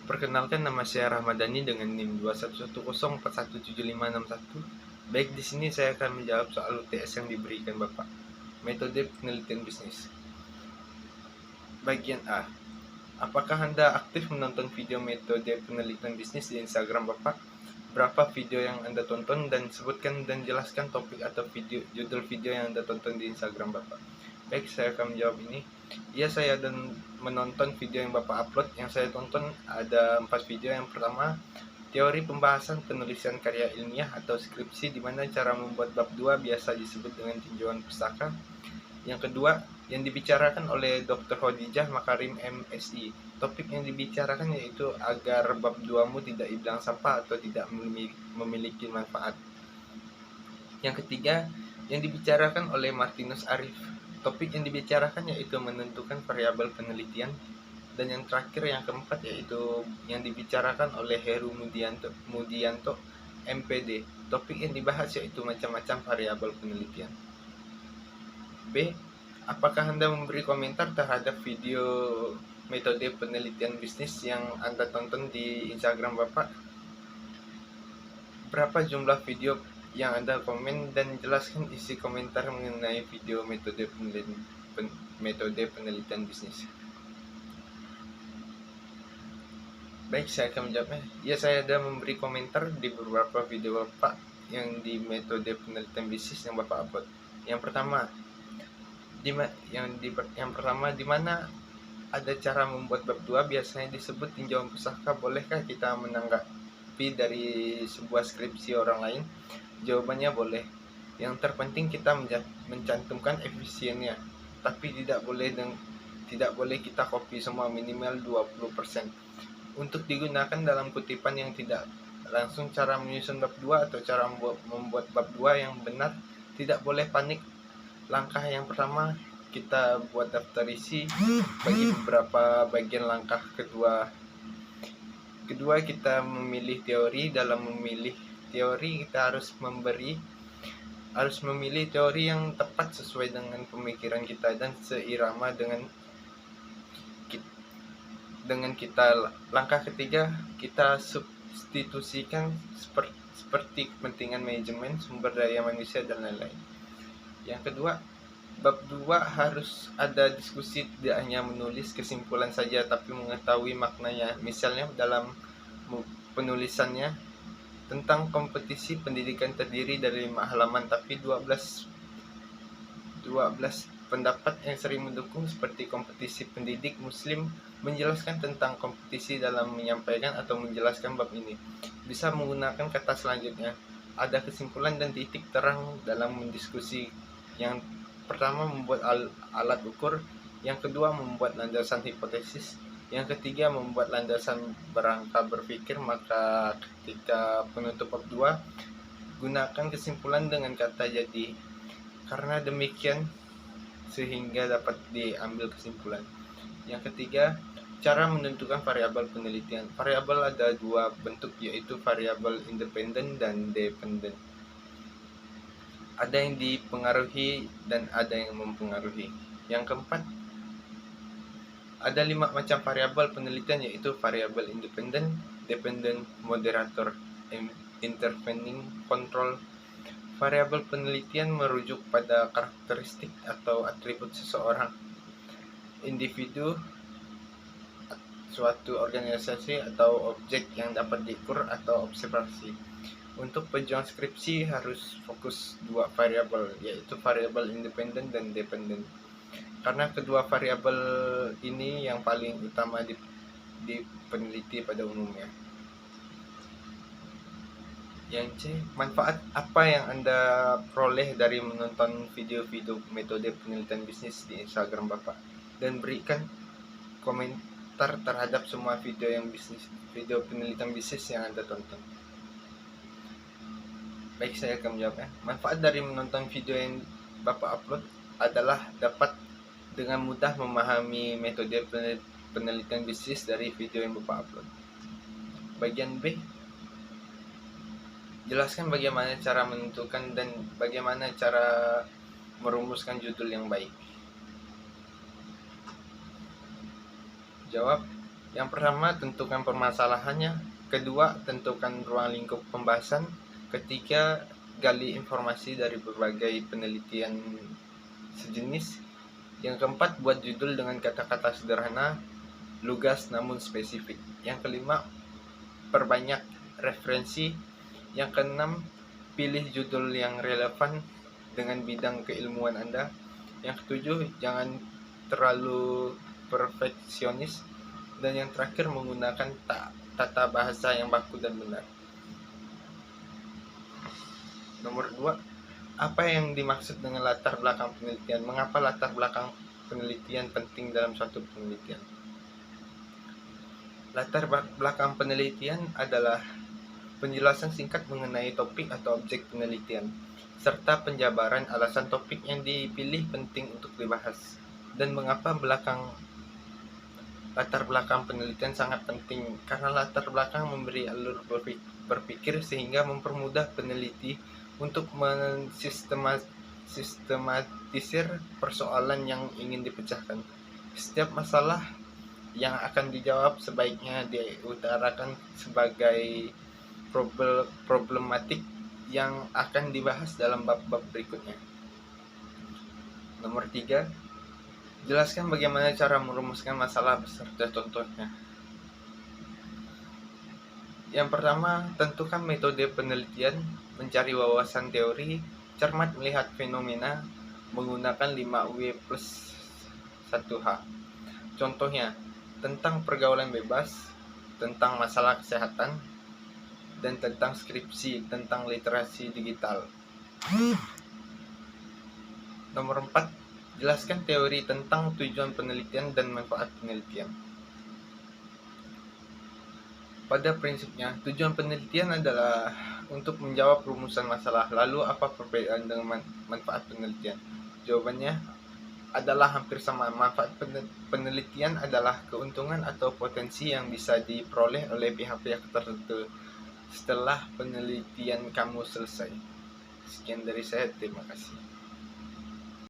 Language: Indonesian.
Perkenalkan, nama saya Rahmadani dengan NIM 2110417561. Baik, di sini saya akan menjawab soal UTS yang diberikan Bapak. Metode penelitian bisnis. Bagian A. Apakah Anda aktif menonton video metode penelitian bisnis di Instagram Bapak? Berapa video yang Anda tonton, dan sebutkan dan jelaskan topik atau judul video yang Anda tonton di Instagram Bapak. Baik, saya akan menjawab ini. Iya, saya dan menonton video yang Bapak upload. Yang saya tonton ada 4 video. Yang pertama, teori pembahasan penulisan karya ilmiah atau skripsi, di mana cara membuat bab 2 biasa disebut dengan tinjauan pustaka. Yang kedua, yang dibicarakan oleh Dr. Khadijah Makarim MSI. Topik yang dibicarakan yaitu agar bab 2-mu tidak hilang sampah atau tidak memiliki manfaat. Yang ketiga, yang dibicarakan oleh Martinus Arif. Topik yang dibicarakan yaitu menentukan variabel penelitian. Dan yang terakhir, yang keempat, yaitu yang dibicarakan oleh Heru Mudianto MPD. Topik yang dibahas yaitu macam-macam variabel penelitian. B. Apakah Anda memberi komentar terhadap video metode penelitian bisnis yang Anda tonton di Instagram Bapak? Berapa jumlah video yang Anda komen, dan jelaskan isi komentar mengenai video metode penelitian bisnis. Baik, saya akan menjawabnya. Ya, saya ada memberi komentar di beberapa video Bapak yang di metode penelitian bisnis yang Bapak upload. Yang pertama, di mana ada cara membuat bab 2 biasanya disebut tinjauan pustaka. Bolehkah kita menanggapi dari sebuah skripsi orang lain? Jawabannya boleh. Yang terpenting kita mencantumkan efisiennya, tapi tidak boleh kita copy semua, minimal 20%. Untuk digunakan dalam kutipan yang tidak langsung cara menyusun bab 2 atau cara membuat bab 2 yang benar, tidak boleh panik. Langkah yang pertama, kita buat daftar isi bagi beberapa bagian. Langkah kedua, kita memilih teori. Dalam memilih teori, kita harus memilih teori yang tepat sesuai dengan pemikiran kita dan seirama dengan kita. Langkah ketiga, kita substitusikan seperti kepentingan manajemen, sumber daya manusia, dan lain-lain. Yang kedua, bab 2 harus ada diskusi, tidak hanya menulis kesimpulan saja tapi mengetahui maknanya. Misalnya dalam penulisannya tentang kompetisi pendidikan terdiri dari 5 halaman tapi 12 pendapat yang sering mendukung, seperti kompetisi pendidik muslim, menjelaskan tentang kompetisi dalam menyampaikan atau menjelaskan bab ini. Bisa menggunakan kata selanjutnya. Ada kesimpulan dan titik terang dalam mendiskusi. Yang pertama, membuat alat ukur. Yang kedua, membuat landasan hipotesis. Yang ketiga, membuat landasan berangka berpikir. Maka ketika penutup bab 2, gunakan kesimpulan dengan kata jadi. Karena demikian sehingga dapat diambil kesimpulan. Yang ketiga, cara menentukan variabel penelitian. Variabel ada 2 bentuk, yaitu variabel independen dan dependen. Ada yang dipengaruhi dan ada yang mempengaruhi. Yang keempat, ada 5 macam variabel penelitian, yaitu variabel independen, dependent, moderator, intervening, control. Variabel penelitian merujuk pada karakteristik atau atribut seseorang, individu, suatu organisasi, atau objek yang dapat diukur atau observasi. Untuk pejuang skripsi harus fokus 2 variabel, yaitu variabel independen dan dependen. Karena kedua variabel ini yang paling utama di peneliti pada umumnya. Yang C, manfaat apa yang Anda peroleh dari menonton video-video metode penelitian bisnis di Instagram Bapak, dan berikan komentar terhadap semua video penelitian bisnis yang Anda tonton. Baik, saya akan menjawabnya. Manfaat dari menonton video yang Bapak upload adalah dapat dengan mudah memahami metode penelitian bisnis dari video yang Bapak upload. Bagian B, jelaskan bagaimana cara menentukan dan bagaimana cara merumuskan judul yang baik. Jawab, Yang pertama, tentukan permasalahannya. Kedua, tentukan ruang lingkup pembahasan. Ketiga, gali informasi dari berbagai penelitian sejenis. Yang keempat, buat judul dengan kata-kata sederhana, lugas namun spesifik. Yang kelima, perbanyak referensi. Yang keenam, pilih judul yang relevan dengan bidang keilmuan Anda. Yang ketujuh, jangan terlalu perfeksionis. Dan yang terakhir, menggunakan tata bahasa yang baku dan benar. Nomor 2, apa yang dimaksud dengan latar belakang penelitian? Mengapa latar belakang penelitian penting dalam suatu penelitian? Latar belakang penelitian adalah penjelasan singkat mengenai topik atau objek penelitian, serta penjabaran alasan topik yang dipilih penting untuk dibahas, dan mengapa latar belakang penelitian sangat penting. Karena latar belakang memberi alur berpikir sehingga mempermudah peneliti untuk mensistematisir persoalan yang ingin dipecahkan. Setiap masalah yang akan dijawab sebaiknya diutarakan sebagai problematik yang akan dibahas dalam bab-bab berikutnya. Nomor 3, jelaskan bagaimana cara merumuskan masalah beserta contohnya. Yang pertama, tentukan metode penelitian, mencari wawasan teori, cermat melihat fenomena, menggunakan 5W+1H. Contohnya, tentang pergaulan bebas, tentang masalah kesehatan, dan tentang skripsi, tentang literasi digital. Nomor 4, jelaskan teori tentang tujuan penelitian dan manfaat penelitian. Pada prinsipnya, tujuan penelitian adalah untuk menjawab rumusan masalah. Lalu apa perbedaan dengan manfaat penelitian? Jawabannya adalah hampir sama. Manfaat penelitian adalah keuntungan atau potensi yang bisa diperoleh oleh pihak-pihak tertentu setelah penelitian kamu selesai. Sekian dari saya, terima kasih.